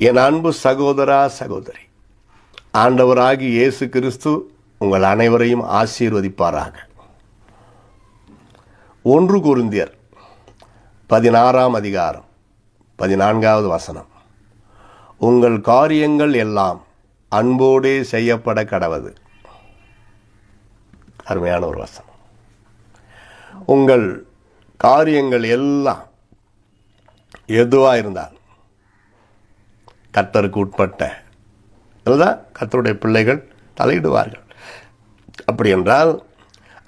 என் அன்பு சகோதரா சகோதரி, ஆண்டவராகி இயேசு கிறிஸ்து உங்கள் அனைவரையும் ஆசீர்வதிப்பாராக. 1 கொரிந்தியர் 16 அதிகாரம் 14வது வசனம். உங்கள் காரியங்கள் எல்லாம் அன்போடே செய்யப்பட கடவது. அருமையான ஒரு வசனம். உங்கள் காரியங்கள் எல்லாம் எதுவாக இருந்தால் கர்த்தருக்கு உட்பட்ட அதுதான் கர்த்தருடைய பிள்ளைகள் தலையிடுவார்கள். அப்படி என்றால்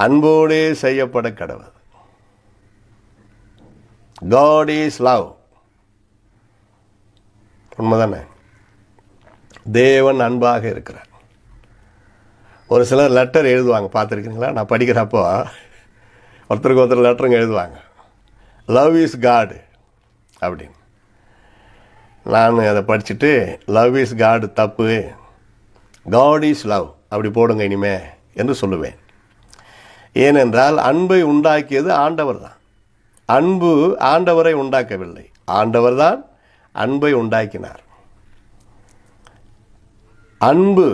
அன்போடே செய்யப்பட கடவுள். God is love. உண்மைதானே? தேவன் அன்பாக இருக்கிறார். ஒரு சிலர் லெட்டர் எழுதுவாங்க, பார்த்துருக்கீங்களா? நான் படிக்கிறப்போ ஒருத்தருக்கு ஒருத்தர் லெட்டருங்க எழுதுவாங்க, லவ் இஸ் காட் அப்படின்னு. நான் அதை படிச்சுட்டு லவ் இஸ் காட் தப்பு, காட் இஸ் லவ் அப்படி போடுங்க இனிமே என்று சொல்லுவேன். ஏனென்றால் அன்பை உண்டாக்கியது ஆண்டவர் தான். அன்பு ஆண்டவரை உண்டாக்கவில்லை, ஆண்டவர் தான் அன்பை உண்டாக்கினார். அன்பு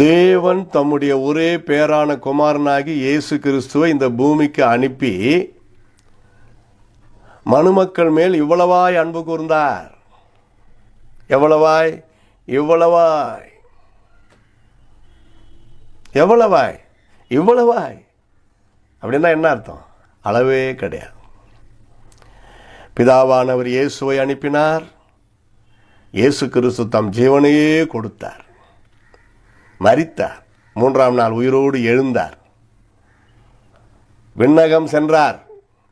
தேவன் தம்முடைய ஒரே பேரான குமாரனாகி இயேசு கிறிஸ்துவை இந்த பூமிக்கு அனுப்பி மனுமக்கள் மேல் இவ்வளவாய் அன்பு கூர்ந்தார். எவ்வளவாய்? இவ்வளவாய். எவ்வளவாய்? இவ்வளவாய். அப்படின்னா என்ன அர்த்தம்? அளவே கிடையாது. பிதாவானவர் இயேசுவை அனுப்பினார். இயேசு கிறிஸ்து தம் ஜீவனையே கொடுத்தார், மரித்தார், 3ஆம் நாள் உயிரோடு எழுந்தார், விண்ணகம் சென்றார்,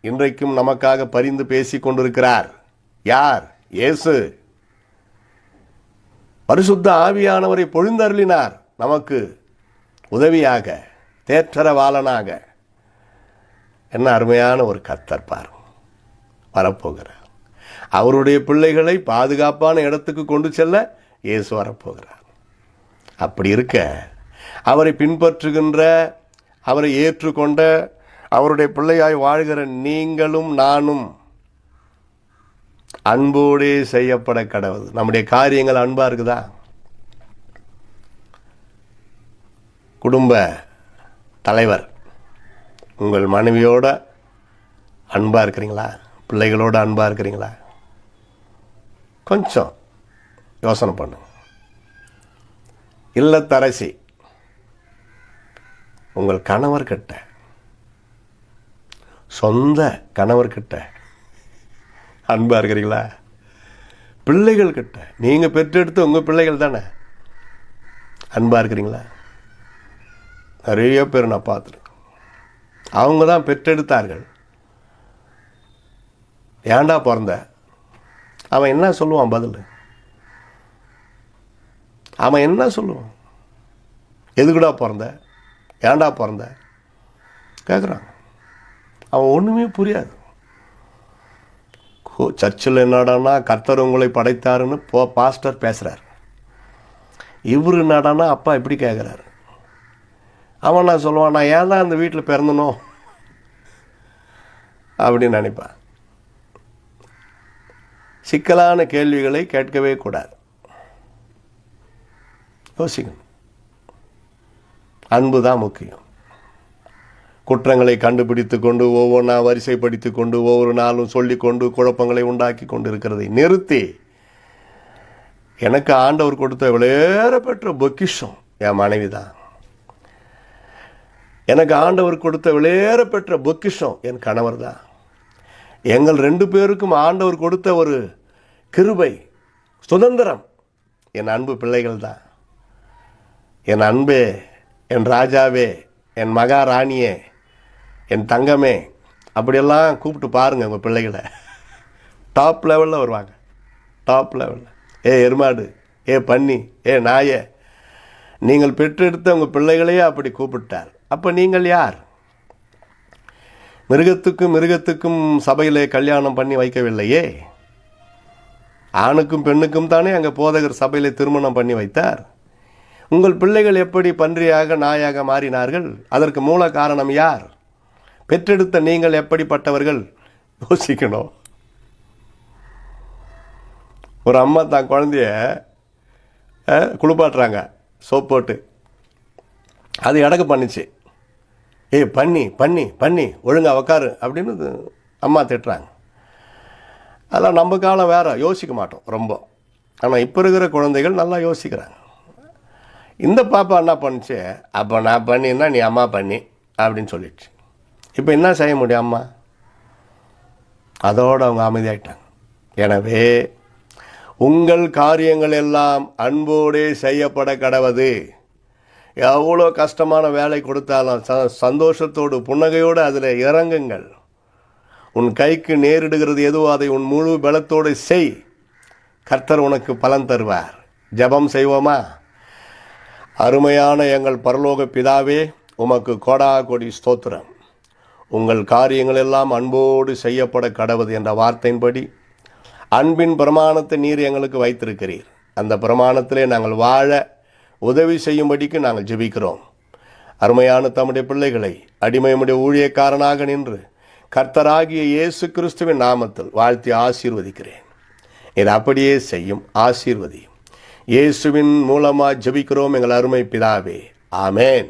இன்றைக்கும் நமக்காக பரிந்து பேசிக் கொண்டிருக்கிறார். யார்? இயேசு. பரிசுத்த ஆவியானவரை பொழிந்தருளினார் நமக்கு உதவியாக, தேற்றரவாளனாக. என்ன அருமையான ஒரு கர்த்தர் பார் வரப்போகிறார். அவருடைய பிள்ளைகளை பாதுகாப்பான இடத்துக்கு கொண்டு செல்ல இயேசு வரப்போகிறார். அப்படி இருக்க அவரை பின்பற்றுகின்ற, அவரை ஏற்றுக்கொண்ட, அவருடைய பிள்ளையாய் வாழ்கிற நீங்களும் நானும் அன்போடே செய்யப்பட கடவுள். நம்முடைய காரியங்கள் அன்பா இருக்குதா? குடும்ப தலைவர் உங்கள் மனைவியோட அன்பா இருக்கிறீங்களா? பிள்ளைகளோட அன்பா இருக்கிறீங்களா? கொஞ்சம் யோசனை பண்ணுங்க. இல்லத்தரசி உங்கள் கணவர்கிட்ட, சொந்த கணவர்கிட்ட அன்பா இருக்கிறீங்களா? பிள்ளைகள் கிட்ட, நீங்க பெற்றெடுத்து உங்க பிள்ளைகள் தானே, அன்பா இருக்கிறீங்களா? நிறைய பேர் நான் பார்த்துருக்கேன், அவங்க தான் பெற்றெடுத்தார்கள். ஏன்டா பிறந்த? அவன் என்ன சொல்லுவான் பதில்? அவன் என்ன சொல்லுவான்? எதுக்குடா பிறந்த? ஏன்டா பிறந்த கேட்குறான். அவன் ஒன்றுமே புரியாது. சர்ச்சில் என்னடானா கர்த்தர் உங்களை படைத்தாருன்னு பாஸ்டர் பேசுகிறார். இவர் என்னடானா அப்பா இப்படி கேட்குறாரு. அவன் நான் சொல்லுவான், நான் ஏன் தான் இந்த வீட்டில் பிறந்தனோ அப்படின்னு நினைப்பான். சிக்கலான கேள்விகளை கேட்கவே கூடாது. யோசிக்கணும். அன்பு தான் முக்கியம். குற்றங்களை கண்டுபிடித்து கொண்டு ஒவ்வொன்றா வரிசைப்படுத்தி கொண்டு ஒவ்வொரு நாளும் சொல்லிக்கொண்டு குழப்பங்களை உண்டாக்கி கொண்டு இருக்கிறதை நிறுத்தி, எனக்கு ஆண்டவர் கொடுத்த விலையேற பெற்ற பொக்கிஷம் என் மனைவி தான், எனக்கு ஆண்டவர் கொடுத்த விலையேற பெற்ற பொக்கிஷம் என் கணவர் தான், எங்கள் 2 பேருக்கும் ஆண்டவர் கொடுத்த ஒரு கிருபை, சுதந்திரம் என் அன்பு பிள்ளைகள் தான். என் அன்பே, என் ராஜாவே, என் மகாராணியே, என் தங்கமே, அப்படியெல்லாம் கூப்பிட்டு பாருங்கள் உங்கள் பிள்ளைகளை. டாப் லெவலில் வருவாங்க, டாப் லெவலில். ஏ எருமாடு, ஏ பன்னி, ஏ நாயே, நீங்கள் பெற்றெடுத்த உங்கள் பிள்ளைகளையே அப்படி கூப்பிட்டார். அப்போ நீங்கள் யார்? மிருகத்துக்கும் சபையிலே கல்யாணம் பண்ணி வைக்கவில்லையே, ஆணுக்கும் பெண்ணுக்கும் தானே அங்கே போதகர் சபையிலே திருமணம் பண்ணி வைத்தார். உங்கள் பிள்ளைகள் எப்படி பன்றியாக நாயாக மாறினார்கள்? அதற்கு மூல காரணம் யார்? பெற்றெடுத்த நீங்கள் எப்படிப்பட்டவர்கள்? யோசிக்கணும். ஒரு அம்மா தான் குழந்தைய குளிப்பாட்டுறாங்க சோப் போட்டு. அது எடக்கு பண்ணிச்சு. பண்ணி பண்ணி பண்ணி ஒழுங்கா உக்காரு அப்படின்னு அம்மா திட்டுறாங்க. அதெல்லாம் நம்ம காலம் வேறு, யோசிக்க மாட்டோம் ரொம்ப. ஆனால் இப்போ இருக்கிற குழந்தைகள் நல்லா யோசிக்கிறாங்க. இந்த பாப்பா என்ன பண்ணுச்சு, அப்போ நான் பண்ணின்னா நீ அம்மா பண்ணி அப்படின்னு சொல்லிடுச்சு. இப்போ என்ன செய்ய முடியும் அம்மா? அதோடு அவங்க அமைதியாகிட்டாங்க. எனவே உங்கள் காரியங்கள் எல்லாம் அன்போடே செய்யப்பட கடவது. எவ்வளோ கஷ்டமான வேலை கொடுத்தாலும் சந்தோஷத்தோடு புன்னகையோடு அதில் இறங்குங்கள். உன் கைக்கு நேரிடுகிறது எதுவோ அதை உன் முழு பலத்தோடு செய். கர்த்தர் உனக்கு பலன் தருவார். ஜெபம் செய்வோமா? அருமையான எங்கள் பரலோக பிதாவே, உமக்கு கோடா கோடி ஸ்தோத்திரம். உங்கள் காரியங்கள் எல்லாம் அன்போடு செய்யப்பட கடவது என்ற வார்த்தையின்படி அன்பின் பிரமாணத்தை நீர் எங்களுக்கு வைத்திருக்கிறீர். அந்த பிரமாணத்திலே நாங்கள் வாழ உதவி செய்யும்படிக்கு நாங்கள் ஜெபிக்கிறோம். அருமையான தம்முடைய பிள்ளைகளை அடிமையுடைய ஊழியக்காரனாக நின்று கர்த்தராகிய இயேசு கிறிஸ்துவின் நாமத்தில் வாழ்த்தி ஆசீர்வதிக்கிறேன். இது அப்படியே செய்யும், ஆசீர்வதியும். இயேசுவின் மூலமாக ஜெபிக்கிறோம் எங்கள் அருமை பிதாவே. ஆமேன்.